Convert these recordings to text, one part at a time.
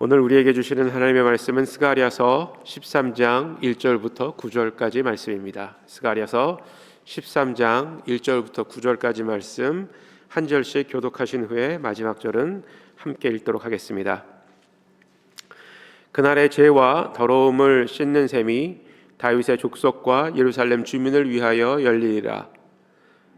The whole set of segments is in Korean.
오늘 우리에게 주시는 하나님의 말씀은 스가랴서 13장 1절부터 9절까지 말씀입니다. 스가랴서 13장 1절부터 9절까지 말씀 한 절씩 교독하신 후에 마지막 절은 함께 읽도록 하겠습니다. 그날의 죄와 더러움을 씻는 셈이 다윗의 족속과 예루살렘 주민을 위하여 열리리라.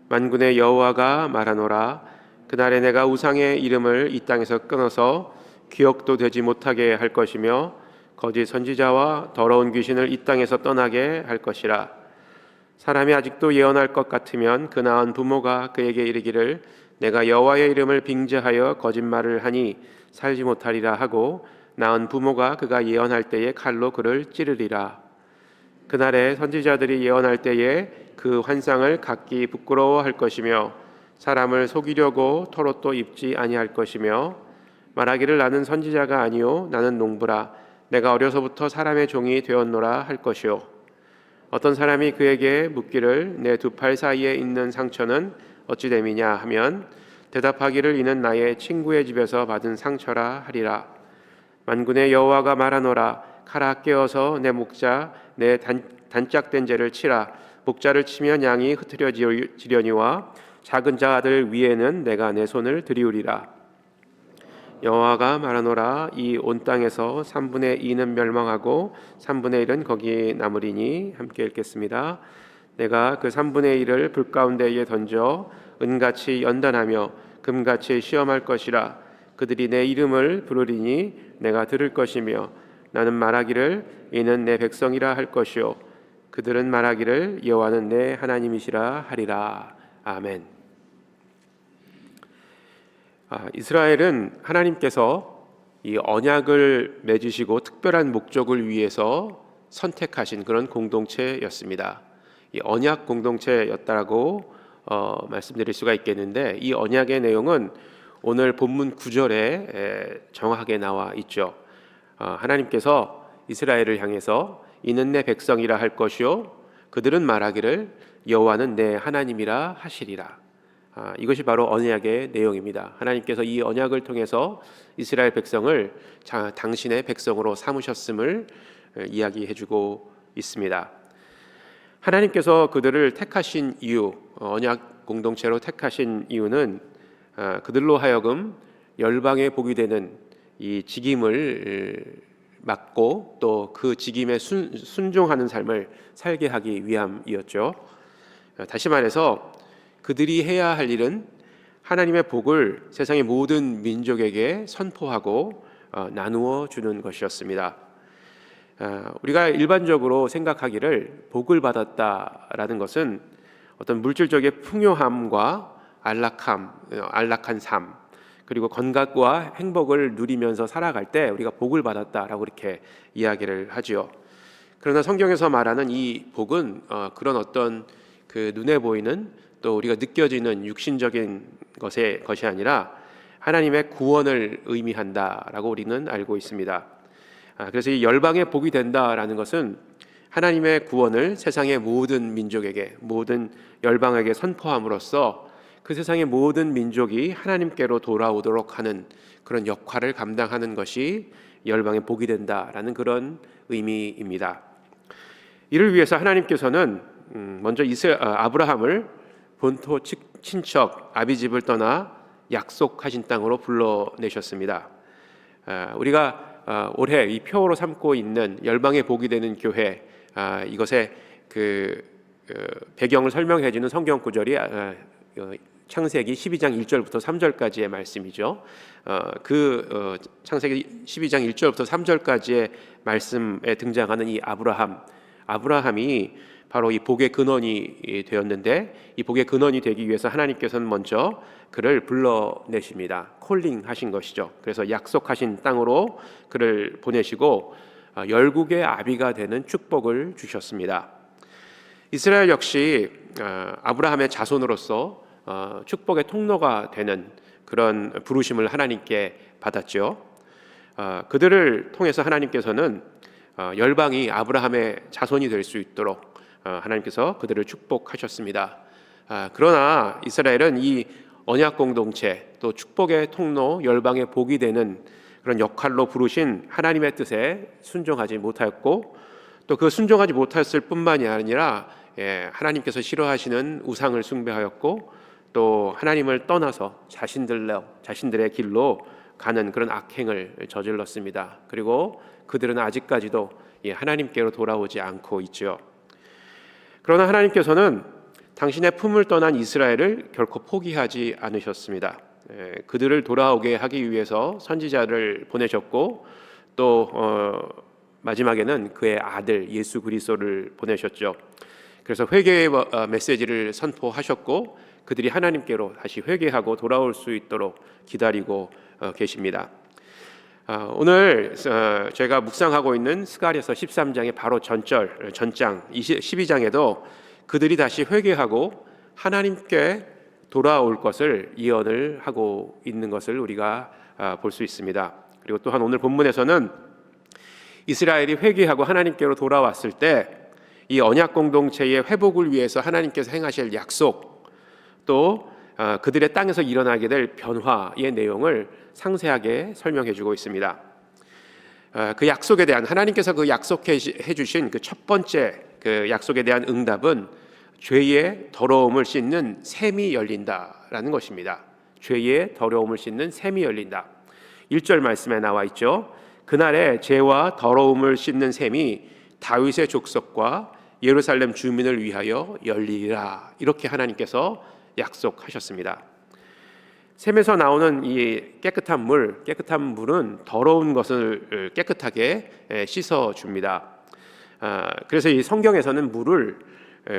만군의 여호와가 말하노라. 그날에 내가 우상의 이름을 이 땅에서 끊어서 기억도 되지 못하게 할 것이며 거짓 선지자와 더러운 귀신을 이 땅에서 떠나게 할 것이라. 사람이 아직도 예언할 것 같으면 그 낳은 부모가 그에게 이르기를 내가 여호와의 이름을 빙자하여 거짓말을 하니 살지 못하리라 하고 낳은 부모가 그가 예언할 때에 칼로 그를 찌르리라. 그날에 선지자들이 예언할 때에 그 환상을 갖기 부끄러워할 것이며 사람을 속이려고 털옷도 입지 아니할 것이며 말하기를 나는 선지자가 아니요 나는 농부라 내가 어려서부터 사람의 종이 되었노라 할 것이요. 어떤 사람이 그에게 묻기를 내 두 팔 사이에 있는 상처는 어찌 됨이냐 하면 대답하기를 이는 나의 친구의 집에서 받은 상처라 하리라. 만군의 여호와가 말하노라. 칼아 깨어서 내 목자 내 단짝된 재를 치라. 목자를 치면 양이 흩어지려니와 작은 자들 위에는 내가 내 손을 들이우리라. 여호와가 말하노라. 이 온 땅에서 3분의 2는 멸망하고 3분의 1은 거기 남으리니. 함께 읽겠습니다. 내가 그 3분의 1을 불 가운데에 던져 은같이 연단하며 금같이 시험할 것이라. 그들이 내 이름을 부르리니 내가 들을 것이며 나는 말하기를 이는 내 백성이라 할 것이요 그들은 말하기를 여호와는 내 하나님이시라 하리라. 아멘. 이스라엘은 하나님께서 이 언약을 맺으시고 특별한 목적을 위해서 선택하신 그런 공동체였습니다. 이 언약 공동체였다라고 말씀드릴 수가 있겠는데 이 언약의 내용은 오늘 본문 9절에 정확하게 나와 있죠. 하나님께서 이스라엘을 향해서 이는 내 백성이라 할 것이요 그들은 말하기를 여호와는 내 하나님이라 하시리라. 이것이 바로 언약의 내용입니다. 하나님께서 이 언약을 통해서 이스라엘 백성을 당신의 백성으로 삼으셨음을 이야기해주고 있습니다. 하나님께서 그들을 택하신 이유, 언약 공동체로 택하신 이유는 그들로 하여금 열방의 복이 되는 이 직임을 맡고 또 그 직임에 순종하는 삶을 살게 하기 위함이었죠. 다시 말해서 그들이 해야 할 일은 하나님의 복을 세상의 모든 민족에게 선포하고 나누어 주는 것이었습니다. 우리가 일반적으로 생각하기를 복을 받았다라는 것은 어떤 물질적인 풍요함과 안락한 삶, 그리고 건강과 행복을 누리면서 살아갈 때 우리가 복을 받았다라고 이렇게 이야기를 하지요. 그러나 성경에서 말하는 이 복은 그런 어떤 그 눈에 보이는 또 우리가 느껴지는 육신적인 것이 아니라 하나님의 구원을 의미한다라고 우리는 알고 있습니다. 그래서 이 열방의 복이 된다라는 것은 하나님의 구원을 세상의 모든 민족에게, 모든 열방에게 선포함으로써 그 세상의 모든 민족이 하나님께로 돌아오도록 하는 그런 역할을 감당하는 것이 열방의 복이 된다라는 그런 의미입니다. 이를 위해서 하나님께서는 먼저 아브라함을 본토 친척 아비집을 떠나 약속하신 땅으로 불러내셨습니다. 우리가 올해 이 표어로 삼고 있는 열방의 복이 되는 교회, 이것의 그 배경을 설명해주는 성경 구절이 창세기 12장 1절부터 3절까지의 말씀이죠. 창세기 12장 1절부터 3절까지의 말씀에 등장하는 이 아브라함이 바로 이 복의 근원이 되었는데 이 복의 근원이 되기 위해서 하나님께서는 먼저 그를 불러내십니다. 콜링하신 것이죠. 그래서 약속하신 땅으로 그를 보내시고 열국의 아비가 되는 축복을 주셨습니다. 이스라엘 역시 아브라함의 자손으로서 축복의 통로가 되는 그런 부르심을 하나님께 받았죠. 그들을 통해서 하나님께서는 열방이 아브라함의 자손이 될 수 있도록 하나님께서 그들을 축복하셨습니다. 그러나 이스라엘은 이 언약 공동체 또 축복의 통로 열방의 복이 되는 그런 역할로 부르신 하나님의 뜻에 순종하지 못하였고, 또 그 순종하지 못했을 뿐만이 아니라 하나님께서 싫어하시는 우상을 숭배하였고, 또 하나님을 떠나서 자신들의 길로 가는 그런 악행을 저질렀습니다. 그리고 그들은 아직까지도 하나님께로 돌아오지 않고 있죠. 그러나 하나님께서는 당신의 품을 떠난 이스라엘을 결코 포기하지 않으셨습니다. 그들을 돌아오게 하기 위해서 선지자를 보내셨고, 또 마지막에는 그의 아들 예수 그리스도를 보내셨죠. 그래서 회개의 메시지를 선포하셨고, 그들이 하나님께로 다시 회개하고 돌아올 수 있도록 기다리고 계십니다. 오늘 제가 묵상하고 있는 스가랴서 13장의 바로 전장 12장에도 그들이 다시 회개하고 하나님께 돌아올 것을 예언을 하고 있는 것을 우리가 볼 수 있습니다. 그리고 또한 오늘 본문에서는 이스라엘이 회개하고 하나님께로 돌아왔을 때 이 언약 공동체의 회복을 위해서 하나님께서 행하실 약속, 또 그들의 땅에서 일어나게 될 변화의 내용을 상세하게 설명해 주고 있습니다. 그 약속에 대한, 하나님께서 그 약속해 주신 그 첫 번째 그 약속에 대한 응답은 죄의 더러움을 씻는 샘이 열린다라는 것입니다. 죄의 더러움을 씻는 샘이 열린다. 1절 말씀에 나와 있죠. 그날에 죄와 더러움을 씻는 샘이 다윗의 족속과 예루살렘 주민을 위하여 열리리라. 이렇게 하나님께서 약속하셨습니다. 샘에서 나오는 이 깨끗한 물은 더러운 것을 깨끗하게 씻어 줍니다. 그래서 이 성경에서는 물을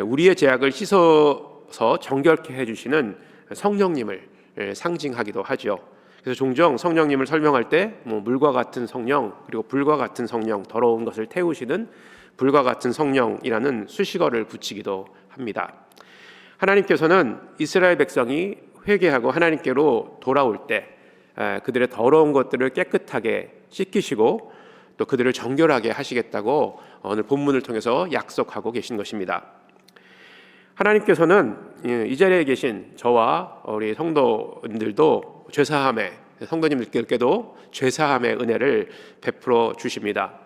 우리의 죄악을 씻어서 정결케 해주시는 성령님을 상징하기도 하죠. 그래서 종종 성령님을 설명할 때 물과 같은 성령, 그리고 불과 같은 성령, 더러운 것을 태우시는 불과 같은 성령이라는 수식어를 붙이기도 합니다. 하나님께서는 이스라엘 백성이 회개하고 하나님께로 돌아올 때 그들의 더러운 것들을 깨끗하게 씻기시고 또 그들을 정결하게 하시겠다고 오늘 본문을 통해서 약속하고 계신 것입니다. 하나님께서는 이 자리에 계신 저와 우리 성도님들도 성도님들께도 죄사함의 은혜를 베풀어 주십니다.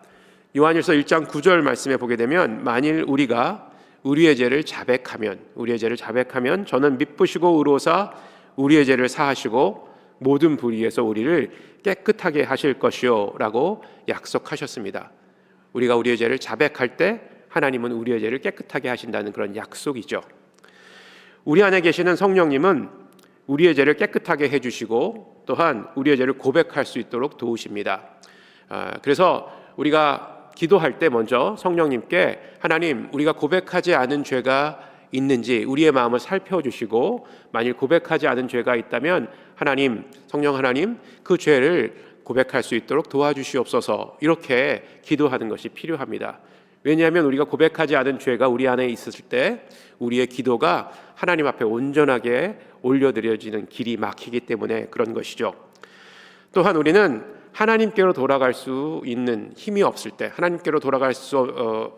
요한일서 1장 9절 말씀에 보게 되면, 만일 우리가 우리의 죄를 자백하면 저는 미쁘시고 의로사 우리의 죄를 사하시고 모든 불의에서 우리를 깨끗하게 하실 것이요 라고 약속하셨습니다. 우리가 우리의 죄를 자백할 때 하나님은 우리의 죄를 깨끗하게 하신다는 그런 약속이죠. 우리 안에 계시는 성령님은 우리의 죄를 깨끗하게 해주시고 또한 우리의 죄를 고백할 수 있도록 도우십니다. 그래서 우리가 기도할 때 먼저 성령님께, 하나님, 우리가 고백하지 않은 죄가 있는지 우리의 마음을 살펴주시고, 만일 고백하지 않은 죄가 있다면 성령 하나님, 그 죄를 고백할 수 있도록 도와주시옵소서, 이렇게 기도하는 것이 필요합니다. 왜냐하면 우리가 고백하지 않은 죄가 우리 안에 있었을 때 우리의 기도가 하나님 앞에 온전하게 올려드려지는 길이 막히기 때문에 그런 것이죠. 또한 우리는 하나님께로 돌아갈 수 있는 힘이 없을 때, 하나님께로 돌아갈 수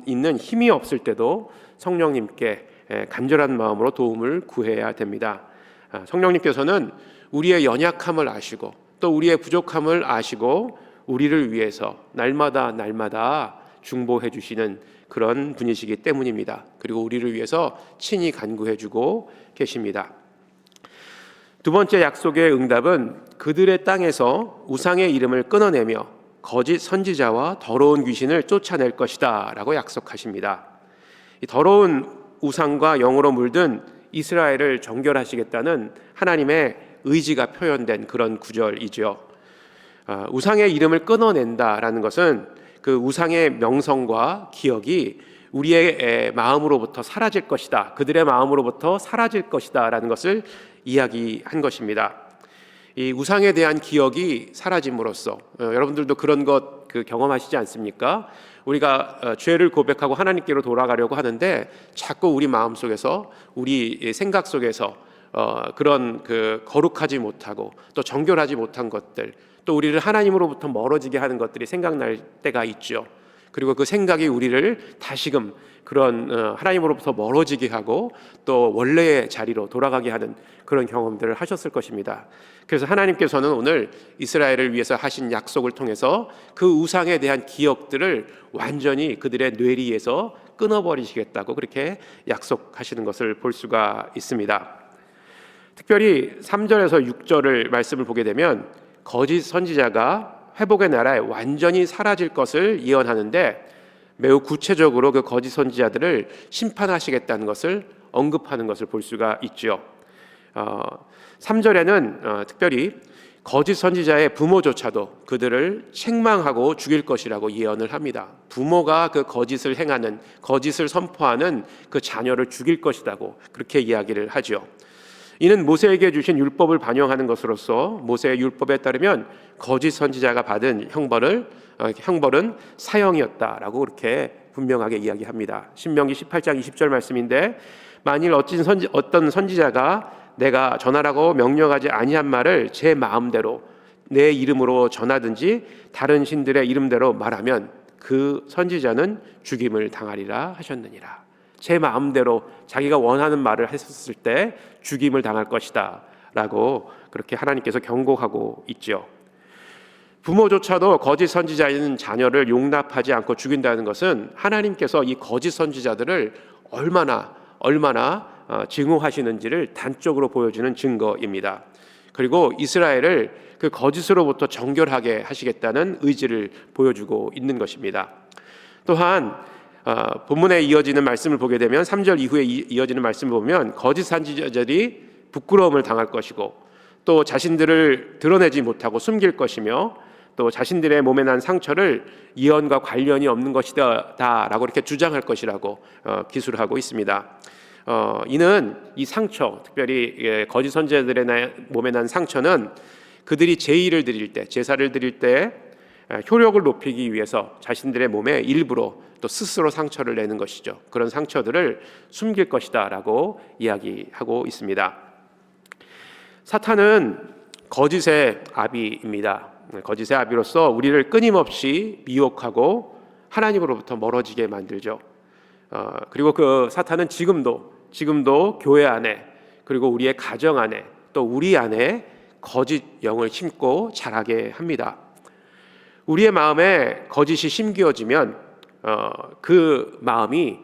있는 힘이 없을 때도 성령님께 간절한 마음으로 도움을 구해야 됩니다. 성령님께서는 우리의 연약함을 아시고 또 우리의 부족함을 아시고 우리를 위해서 날마다 중보해 주시는 그런 분이시기 때문입니다. 그리고 우리를 위해서 친히 간구해 주고 계십니다. 두 번째 약속의 응답은 그들의 땅에서 우상의 이름을 끊어내며 거짓 선지자와 더러운 귀신을 쫓아낼 것이다 라고 약속하십니다. 이 더러운 우상과 영으로 물든 이스라엘을 정결하시겠다는 하나님의 의지가 표현된 그런 구절이죠. 우상의 이름을 끊어낸다라는 것은 그 우상의 명성과 기억이 우리의 마음으로부터 사라질 것이다, 그들의 마음으로부터 사라질 것이다 라는 것을 이야기한 것입니다. 이 우상에 대한 기억이 사라짐으로써 여러분들도 그런 것 경험하시지 않습니까? 우리가 죄를 고백하고 하나님께로 돌아가려고 하는데 자꾸 우리 마음속에서, 우리 생각 속에서 그런 거룩하지 못하고 또 정결하지 못한 것들, 또 우리를 하나님으로부터 멀어지게 하는 것들이 생각날 때가 있죠. 그리고 그 생각이 우리를 다시금 그런 하나님으로부터 멀어지게 하고 또 원래의 자리로 돌아가게 하는 그런 경험들을 하셨을 것입니다. 그래서 하나님께서는 오늘 이스라엘을 위해서 하신 약속을 통해서 그 우상에 대한 기억들을 완전히 그들의 뇌리에서 끊어버리시겠다고 그렇게 약속하시는 것을 볼 수가 있습니다. 특별히 3절에서 6절을 말씀을 보게 되면 거짓 선지자가 회복의 나라에 완전히 사라질 것을 예언하는데 매우 구체적으로 그 거짓 선지자들을 심판하시겠다는 것을 언급하는 것을 볼 수가 있죠. 3절에는 특별히 거짓 선지자의 부모조차도 그들을 책망하고 죽일 것이라고 예언을 합니다. 부모가 그 거짓을 행하는, 거짓을 선포하는 그 자녀를 죽일 것이라고 그렇게 이야기를 하죠. 이는 모세에게 주신 율법을 반영하는 것으로서 모세의 율법에 따르면 거짓 선지자가 받은 형벌은 사형이었다라고 그렇게 분명하게 이야기합니다. 신명기 18장 20절 말씀인데 만일 어떤 선지자가 내가 전하라고 명령하지 아니한 말을 제 마음대로 내 이름으로 전하든지 다른 신들의 이름대로 말하면 그 선지자는 죽임을 당하리라 하셨느니라. 제 마음대로 자기가 원하는 말을 했었을 때 죽임을 당할 것이다 라고 그렇게 하나님께서 경고하고 있죠. 부모조차도 거짓 선지자인 자녀를 용납하지 않고 죽인다는 것은 하나님께서 이 거짓 선지자들을 얼마나 증오하시는지를 단적으로 보여주는 증거입니다. 그리고 이스라엘을 그 거짓으로부터 정결하게 하시겠다는 의지를 보여주고 있는 것입니다. 또한 본문에 이어지는 말씀을 보게 되면 3절 이후에 이어지는 말씀을 보면 거짓 선지자들이 부끄러움을 당할 것이고 또 자신들을 드러내지 못하고 숨길 것이며 또 자신들의 몸에 난 상처를 예언과 관련이 없는 것이다 라고 이렇게 주장할 것이라고 기술하고 있습니다. 이는 이 상처, 특별히 거짓 선지자들의 몸에 난 상처는 그들이 제의를 드릴 때, 제사를 드릴 때 효력을 높이기 위해서 자신들의 몸에 일부러 또 스스로 상처를 내는 것이죠. 그런 상처들을 숨길 것이다 라고 이야기하고 있습니다. 사탄은 거짓의 아비입니다. 거짓의 아비로서 우리를 끊임없이 미혹하고 하나님으로부터 멀어지게 만들죠. 그리고 그 사탄은 지금도 교회 안에 그리고 우리의 가정 안에 또 우리 안에 거짓 영을 심고 자라게 합니다. 우리의 마음에 거짓이 심기어지면 그 마음이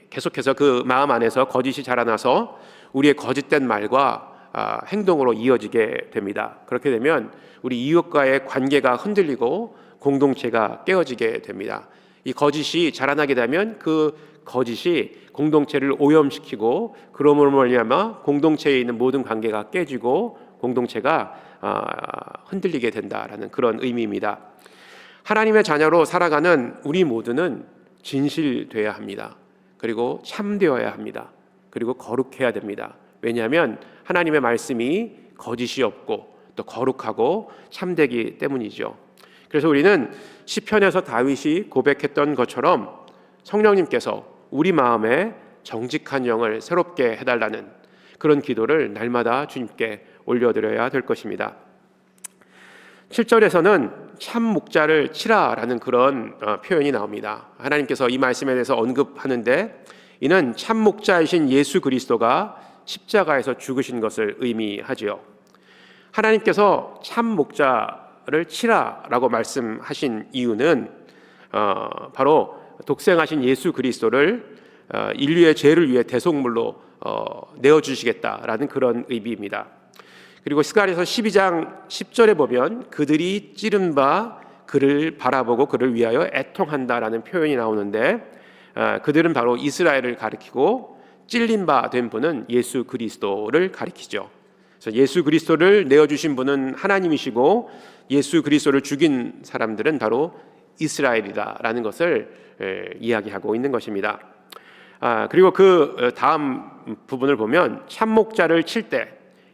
계속해서 그 마음 안에서 거짓이 자라나서 우리의 거짓된 말과 행동으로 이어지게 됩니다. 그렇게 되면 우리 이웃과의 관계가 흔들리고 공동체가 깨어지게 됩니다. 이 거짓이 자라나게 되면 그 거짓이 공동체를 오염시키고 그러므로 말미암아 공동체에 있는 모든 관계가 깨지고 공동체가 흔들리게 된다라는 그런 의미입니다. 하나님의 자녀로 살아가는 우리 모두는 진실되어야 합니다. 그리고 참되어야 합니다. 그리고 거룩해야 됩니다. 왜냐하면 하나님의 말씀이 거짓이 없고 또 거룩하고 참되기 때문이죠. 그래서 우리는 시편에서 다윗이 고백했던 것처럼 성령님께서 우리 마음에 정직한 영을 새롭게 해달라는 그런 기도를 날마다 주님께 올려드려야 될 것입니다. 7절에서는 참 목자를 치라라는 그런 표현이 나옵니다. 하나님께서 이 말씀에 대해서 언급하는데 이는 참 목자이신 예수 그리스도가 십자가에서 죽으신 것을 의미하지요. 하나님께서 참 목자를 치라라고 말씀하신 이유는 바로 독생하신 예수 그리스도를 인류의 죄를 위해 대속물로 내어주시겠다라는 그런 의미입니다. 그리고 스가랴서 12장 10절에 보면 그들이 찌른 바 그를 바라보고 그를 위하여 애통한다라는 표현이 나오는데 그들은 바로 이스라엘을 가리키고 찔린 바 된 분은 예수 그리스도를 가리키죠. 그래서 예수 그리스도를 내어주신 분은 하나님이시고 예수 그리스도를 죽인 사람들은 바로 이스라엘이다라는 것을 이야기하고 있는 것입니다. 그리고 그 다음 부분을 보면 참목자를 칠 때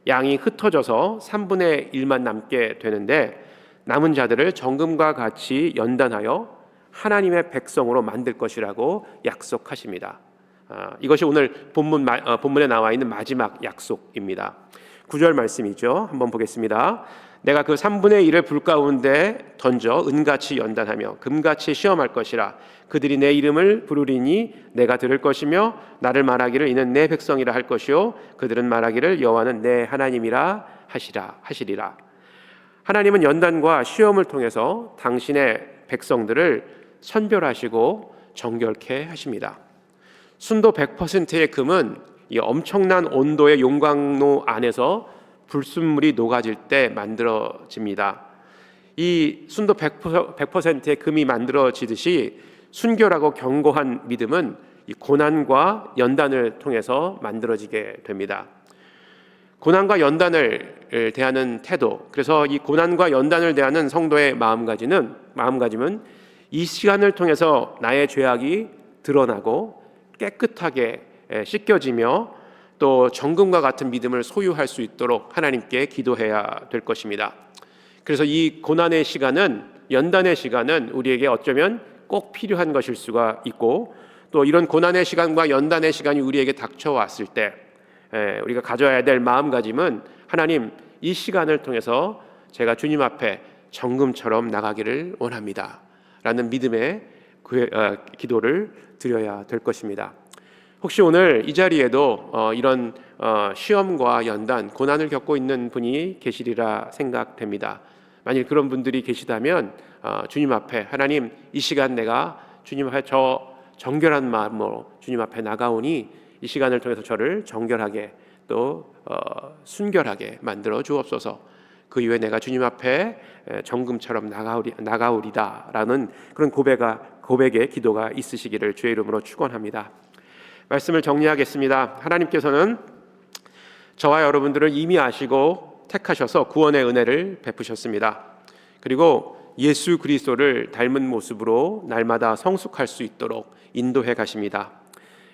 양이 흩어져서 3분의 1만 남게 되는데 남은 자들을 정금과 같이 연단하여 하나님의 백성으로 만들 것이라고 약속하십니다. 이것이 오늘 본문에 나와 있는 마지막 약속입니다. 9절 말씀이죠. 한번 보겠습니다. 내가 그 3분의 1을 불 가운데 던져 은같이 연단하며 금같이 시험할 것이라. 그들이 내 이름을 부르리니 내가 들을 것이며 나를 말하기를 이는 내 백성이라 할 것이요 그들은 말하기를 여호와는 내 하나님이라 하시리라. 하나님은 연단과 시험을 통해서 당신의 백성들을 선별하시고 정결케 하십니다. 순도 100%의 금은 이 엄청난 온도의 용광로 안에서 불순물이 녹아질 때 만들어집니다. 이 순도 100%의 금이 만들어지듯이 순결하고 견고한 믿음은 이 고난과 연단을 통해서 만들어지게 됩니다. 고난과 연단을 대하는 태도, 그래서 이 고난과 연단을 대하는 성도의 마음가짐은 이 시간을 통해서 나의 죄악이 드러나고 깨끗하게 씻겨지며 또 정금과 같은 믿음을 소유할 수 있도록 하나님께 기도해야 될 것입니다. 그래서 이 고난의 시간은, 연단의 시간은 우리에게 어쩌면 꼭 필요한 것일 수가 있고, 또 이런 고난의 시간과 연단의 시간이 우리에게 닥쳐왔을 때 우리가 가져야 될 마음가짐은, 하나님, 이 시간을 통해서 제가 주님 앞에 정금처럼 나가기를 원합니다 라는 믿음의 기도를 드려야 될 것입니다. 혹시 오늘 이 자리에도 이런 시험과 연단, 고난을 겪고 있는 분이 계시리라 생각됩니다. 만일 그런 분들이 계시다면 주님 앞에, 하나님, 이 시간 내가 주님 앞에 저 정결한 마음으로 주님 앞에 나가오니 이 시간을 통해서 저를 정결하게 또 순결하게 만들어 주옵소서. 그 이후에 내가 주님 앞에 정금처럼 나가오리다라는 그런 고백의 기도가 있으시기를 주의 이름으로 축원합니다. 말씀을 정리하겠습니다. 하나님께서는 저와 여러분들을 이미 아시고 택하셔서 구원의 은혜를 베푸셨습니다. 그리고 예수 그리스도를 닮은 모습으로 날마다 성숙할 수 있도록 인도해 가십니다.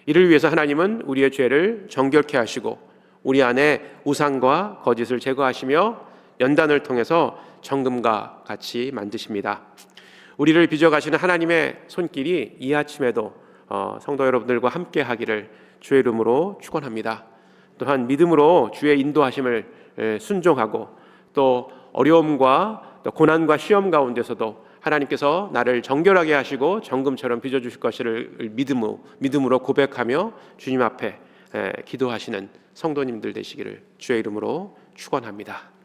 이를 위해서 하나님은 우리의 죄를 정결케 하시고 우리 안에 우상과 거짓을 제거하시며 연단을 통해서 정금과 같이 만드십니다. 우리를 빚어가시는 하나님의 손길이 이 아침에도 성도 여러분들과 함께 하기를 주의 이름으로 축원합니다. 또한 믿음으로 주의 인도하심을 순종하고 또 어려움과 또 고난과 시험 가운데서도 하나님께서 나를 정결하게 하시고 정금처럼 빚어주실 것을 믿음으로 고백하며 주님 앞에 기도하시는 성도님들 되시기를 주의 이름으로 축원합니다.